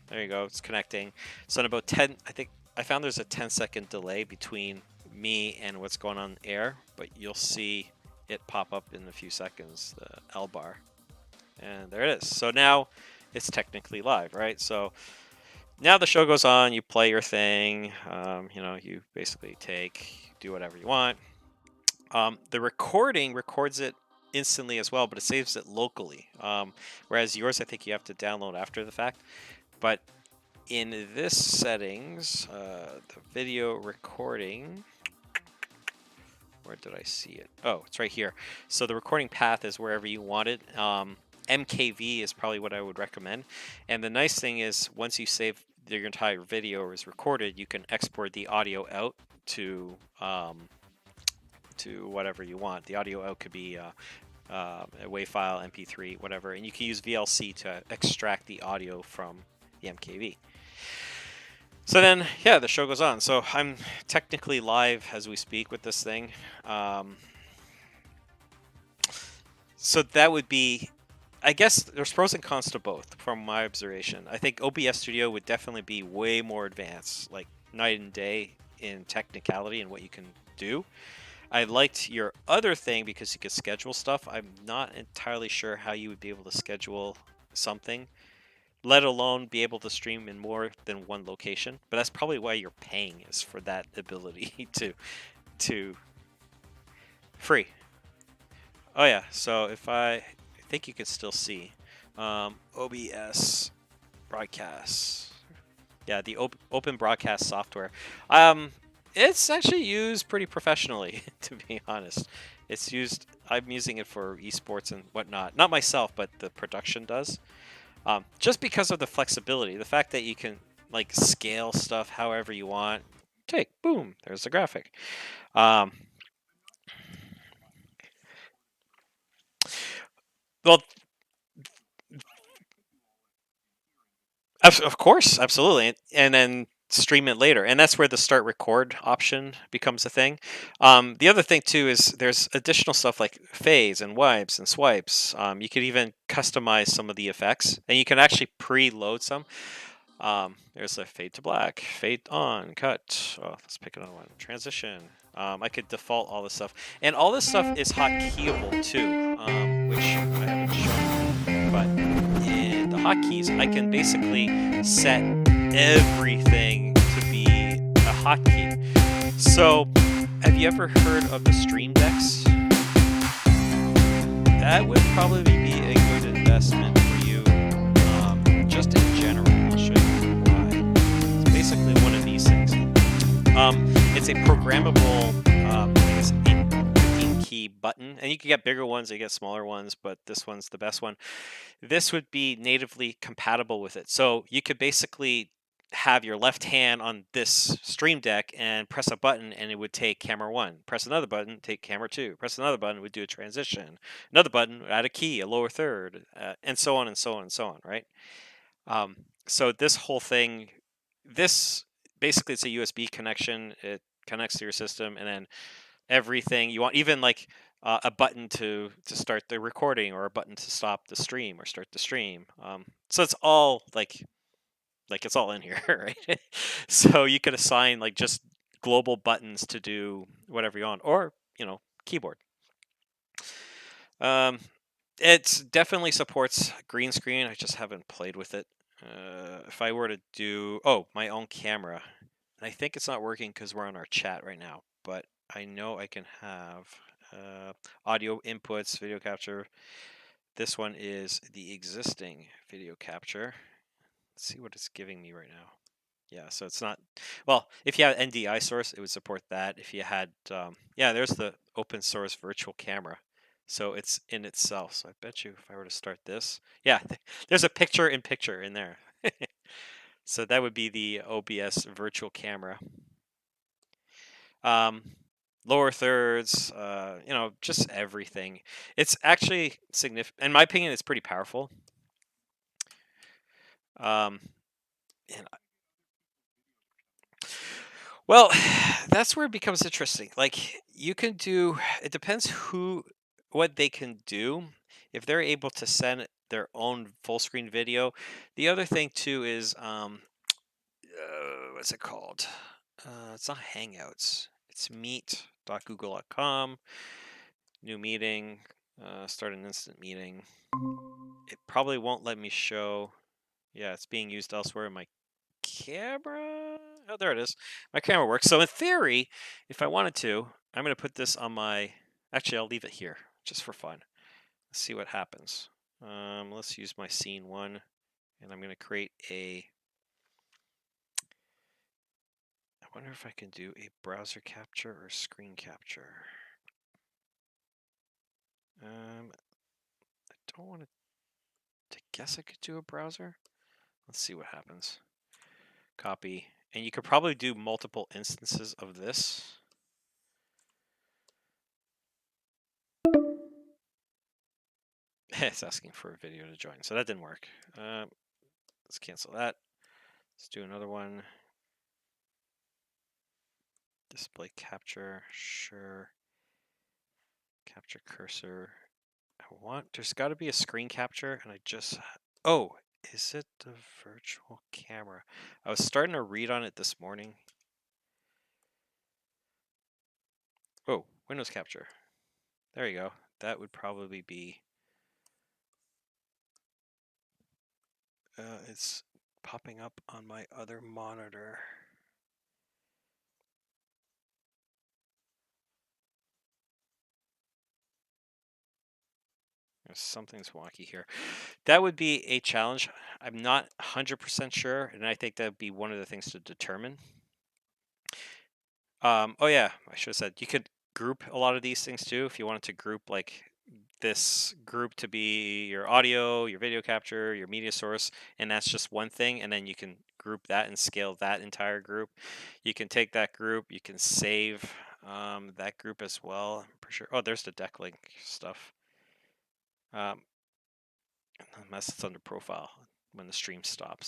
There you go. It's connecting. So in about 10, I think I found there's a 10-second delay between me and what's going on air, but you'll see it pop up in a few seconds, the L bar. And there it is. So now it's technically live, right? So now the show goes on, you play your thing, you basically do whatever you want. The recording records it instantly as well, but it saves it locally. Whereas yours, I think you have to download after the fact. But in this settings, the video recording, where did I see it? Oh, it's right here. So the recording path is wherever you want it. MKV is probably what I would recommend. And the nice thing is once you save your entire video is recorded, you can export the audio out to whatever you want. The audio out could be a WAV file, MP3, whatever, and you can use VLC to extract the audio from the MKV. So then, yeah, the show goes on. So I'm technically live as we speak with this thing. So that would be, I guess there's pros and cons to both from my observation. I think OBS Studio would definitely be way more advanced, like night and day in technicality and what you can do. I liked your other thing because you could schedule stuff. I'm not entirely sure how you would be able to schedule something, let alone be able to stream in more than one location. But that's probably why you're paying, is for that ability to free. Oh yeah, so if I think you can still see OBS broadcast. Yeah, the open broadcast software. It's actually used pretty professionally, to be honest. It's used. I'm using it for esports and whatnot. Not myself, but the production does. Just because of the flexibility, the fact that you can like scale stuff however you want. Take, boom, there's the graphic. Um, well, of course, absolutely, and then stream it later, and that's where the start record option becomes a thing. The other thing too is there's additional stuff like phase and wipes and swipes. You could even customize some of the effects, and you can actually preload some. There's a fade to black, fade on, cut. Oh, let's pick another one. Transition. I could default all this stuff, and all this stuff is hotkeyable too, which I haven't shown. But in the hotkeys, I can basically set everything to be a hotkey. So, have you ever heard of the Stream Decks? That would probably be a good investment for you, just in general. I'll show you why. It's basically one of these things. It's a programmable, I guess, 15 key button, and you can get bigger ones, you get smaller ones, but this one's the best one. This would be natively compatible with it. So you could basically have your left hand on this Stream Deck and press a button and it would take camera 1. Press another button, take camera 2. Press another button, it would do a transition. Another button, add a key, a lower third, and so on and so on and so on, right? So this whole thing, this basically it's a USB connection. It connects to your system, and then everything you want, even like a button to start the recording or a button to stop the stream or start the stream. So it's all like it's all in here, right? So you could assign like just global buttons to do whatever you want, or keyboard. It definitely supports green screen. I just haven't played with it. If I were to do my own camera, and I think it's not working because we're on our chat right now, but I know I can have audio inputs, video capture. This one is the existing video capture. Let's see what it's giving me right now. Yeah, so it's not, well, if you have NDI source, it would support that. If you had, there's the open source virtual camera. So it's in itself. So I bet you if I were to start this, yeah, there's a picture in picture in there. So that would be the OBS virtual camera. Lower thirds, just everything. It's actually significant. In my opinion, it's pretty powerful. And well, that's where it becomes interesting. Like you can do, it depends what they can do. If they're able to send their own full screen video. The other thing too is what's it called? It's not Hangouts. It's meet.google.com. New meeting. Start an instant meeting. It probably won't let me show. Yeah, it's being used elsewhere in my camera. Oh, there it is. My camera works. So in theory, if I wanted to, I'm going to put this on my. Actually, I'll leave it here just for fun. Let's see what happens. Let's use my scene 1, and I'm going to create a. I wonder if I can do a browser capture or screen capture. I don't want to guess I could do a browser. Let's see what happens. Copy. And you could probably do multiple instances of this. It's asking for a video to join, so that didn't work. Let's cancel that. Let's do another one. Display capture, sure. Capture cursor. There's got to be a screen capture, and oh, is it the virtual camera? I was starting to read on it this morning. Oh, Windows capture. There you go. That would probably be. It's popping up on my other monitor. Something's wonky here. That would be a challenge. I'm not 100% sure, and I think that would be one of the things to determine. Oh yeah, I should have said you could group a lot of these things too if you wanted to group like this group to be your audio, your video capture, your media source, and that's just one thing, and then you can group that and scale that entire group. You can take that group, you can save that group as well. I'm pretty sure. Oh, there's the deck link stuff. Unless it's under profile when the stream stops.